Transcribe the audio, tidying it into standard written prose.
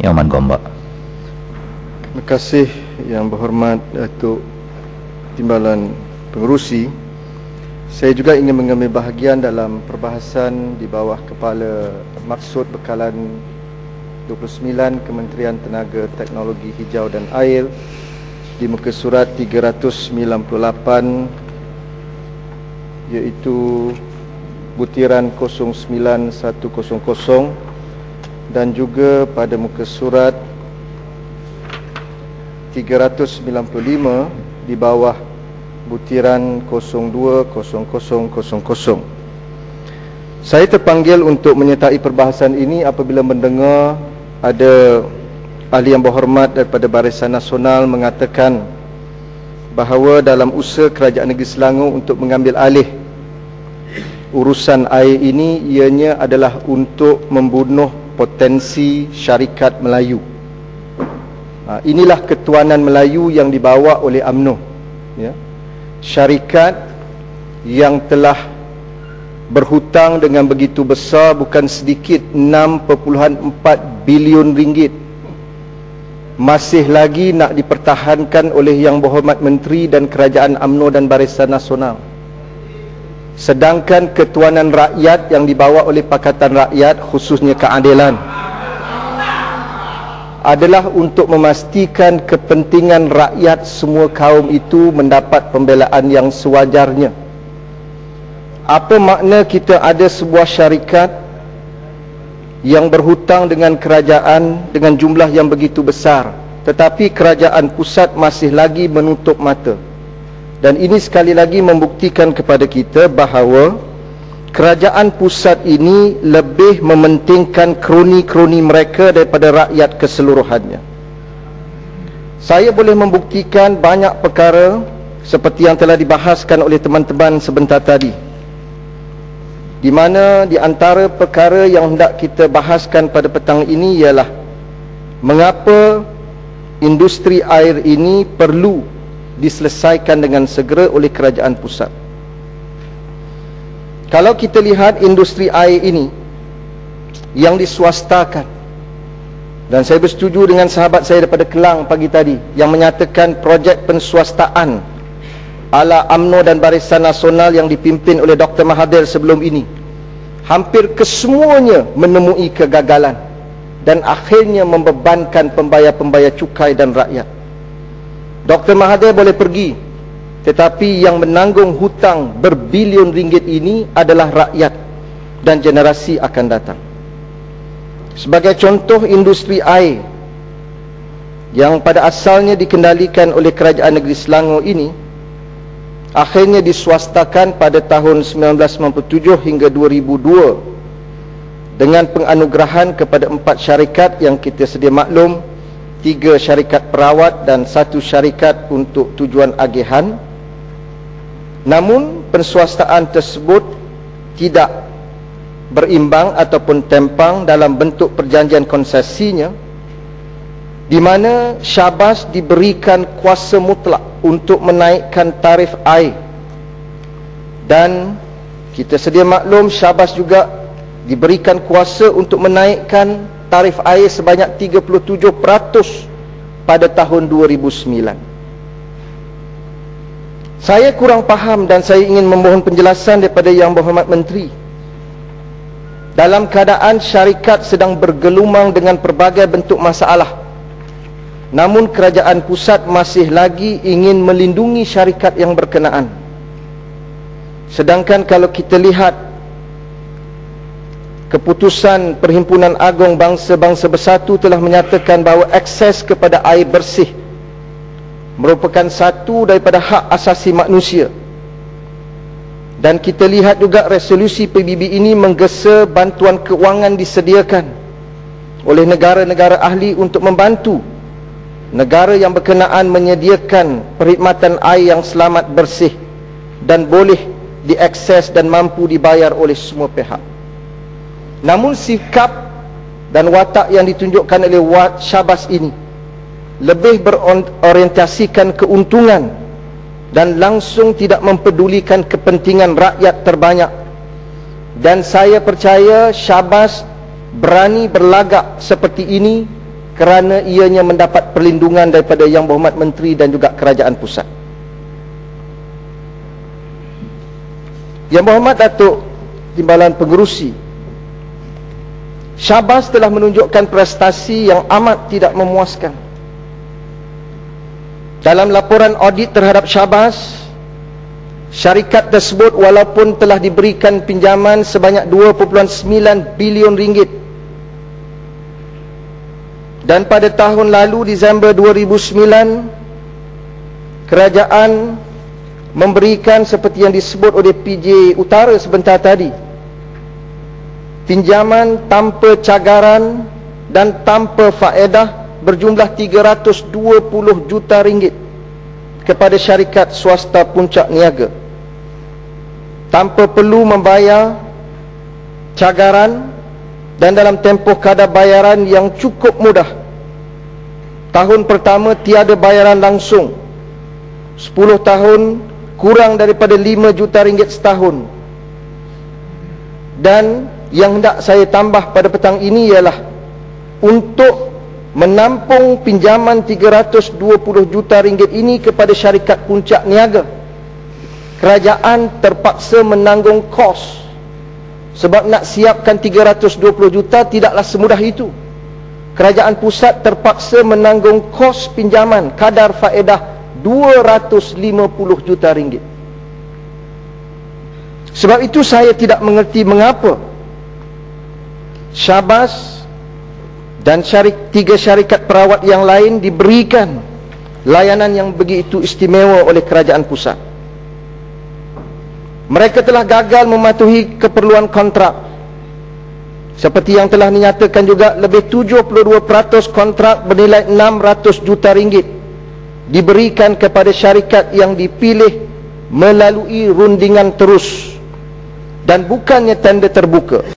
Yang Aman Gombak. Terima kasih Yang Berhormat Datuk Timbalan Pengerusi. Saya juga ingin mengambil bahagian dalam perbahasan di bawah kepala maksud bekalan 29 Kementerian Tenaga Teknologi Hijau dan Air di muka surat 398, iaitu butiran 09100, dan juga pada muka surat 395 di bawah butiran 020000. Saya terpanggil untuk menyertai perbahasan ini apabila mendengar ada ahli yang berhormat daripada Barisan Nasional mengatakan bahawa dalam usaha Kerajaan Negeri Selangor untuk mengambil alih urusan air ini, ianya adalah untuk membunuh potensi syarikat Melayu. Inilah ketuanan Melayu yang dibawa oleh UMNO, ya. Syarikat yang telah berhutang dengan begitu besar, bukan sedikit, 6.4 bilion ringgit, masih lagi nak dipertahankan oleh Yang Berhormat Menteri dan Kerajaan UMNO dan Barisan Nasional. Sedangkan ketuanan rakyat yang dibawa oleh Pakatan Rakyat, khususnya keadilan, adalah untuk memastikan kepentingan rakyat semua kaum itu mendapat pembelaan yang sewajarnya. Apa makna kita ada sebuah syarikat yang berhutang dengan kerajaan dengan jumlah yang begitu besar, tetapi kerajaan pusat masih lagi menutup mata? Dan ini sekali lagi membuktikan kepada kita bahawa kerajaan pusat ini lebih mementingkan kroni-kroni mereka daripada rakyat keseluruhannya. Saya boleh membuktikan banyak perkara seperti yang telah dibahaskan oleh teman-teman sebentar tadi, di mana di antara perkara yang hendak kita bahaskan pada petang ini ialah mengapa industri air ini perlu diselesaikan dengan segera oleh kerajaan pusat. Kalau kita lihat industri air ini yang diswastakan, dan saya bersetuju dengan sahabat saya daripada Kelang pagi tadi yang menyatakan projek penswastaan ala UMNO dan Barisan Nasional yang dipimpin oleh Dr. Mahathir sebelum ini, hampir kesemuanya menemui kegagalan dan akhirnya membebankan pembayar-pembayar cukai dan rakyat. Dr. Mahathir boleh pergi, tetapi yang menanggung hutang berbilion ringgit ini adalah rakyat dan generasi akan datang. Sebagai contoh, industri air yang pada asalnya dikendalikan oleh Kerajaan Negeri Selangor ini akhirnya diswastakan pada tahun 1997 hingga 2002 dengan penganugerahan kepada 4 syarikat yang kita sedia maklum, 3 syarikat perawat dan 1 syarikat untuk tujuan agihan. Namun penswastaan tersebut tidak berimbang ataupun tempang dalam bentuk perjanjian konsesinya, di mana Syabas diberikan kuasa mutlak untuk menaikkan tarif air, dan kita sedia maklum Syabas juga diberikan kuasa untuk menaikkan tarif air sebanyak 37% pada tahun 2009. Saya kurang faham dan saya ingin memohon penjelasan daripada Yang Berhormat Menteri. Dalam keadaan syarikat sedang bergelumang dengan pelbagai bentuk masalah, namun kerajaan pusat masih lagi ingin melindungi syarikat yang berkenaan. Sedangkan kalau kita lihat keputusan Perhimpunan Agung Bangsa-Bangsa Bersatu telah menyatakan bahawa akses kepada air bersih merupakan satu daripada hak asasi manusia. Dan kita lihat juga resolusi PBB ini menggesa bantuan kewangan disediakan oleh negara-negara ahli untuk membantu negara yang berkenaan menyediakan perkhidmatan air yang selamat, bersih dan boleh diakses dan mampu dibayar oleh semua pihak. Namun sikap dan watak yang ditunjukkan oleh Syabas ini lebih berorientasikan keuntungan dan langsung tidak mempedulikan kepentingan rakyat terbanyak. Dan saya percaya Syabas berani berlagak seperti ini kerana ianya mendapat perlindungan daripada Yang Berhormat Menteri dan juga Kerajaan Pusat. Yang Berhormat Datuk Timbalan Pengerusi Syahbaz telah menunjukkan prestasi yang amat tidak memuaskan. Dalam laporan audit terhadap Syahbaz, syarikat tersebut walaupun telah diberikan pinjaman sebanyak 2.9 bilion ringgit, dan pada tahun lalu Disember 2009 kerajaan memberikan seperti yang disebut oleh PJ Utara sebentar tadi, pinjaman tanpa cagaran dan tanpa faedah berjumlah 320 juta ringgit kepada syarikat swasta Puncak Niaga, tanpa perlu membayar cagaran dan dalam tempoh kadar bayaran yang cukup mudah. Tahun pertama tiada bayaran langsung, 10 tahun kurang daripada 5 juta ringgit setahun. Dan yang hendak saya tambah pada petang ini ialah untuk menampung pinjaman 320 juta ringgit ini kepada syarikat Puncak Niaga, kerajaan terpaksa menanggung kos. Sebab nak siapkan 320 juta tidaklah semudah itu. Kerajaan pusat terpaksa menanggung kos pinjaman kadar faedah 250 juta ringgit. Sebab itu saya tidak mengerti mengapa Syahbaz dan tiga syarikat perawat yang lain diberikan layanan yang begitu istimewa oleh kerajaan pusat. Mereka telah gagal mematuhi keperluan kontrak. Seperti yang telah dinyatakan juga, lebih 72% kontrak bernilai 600 juta ringgit diberikan kepada syarikat yang dipilih melalui rundingan terus dan bukannya tender terbuka.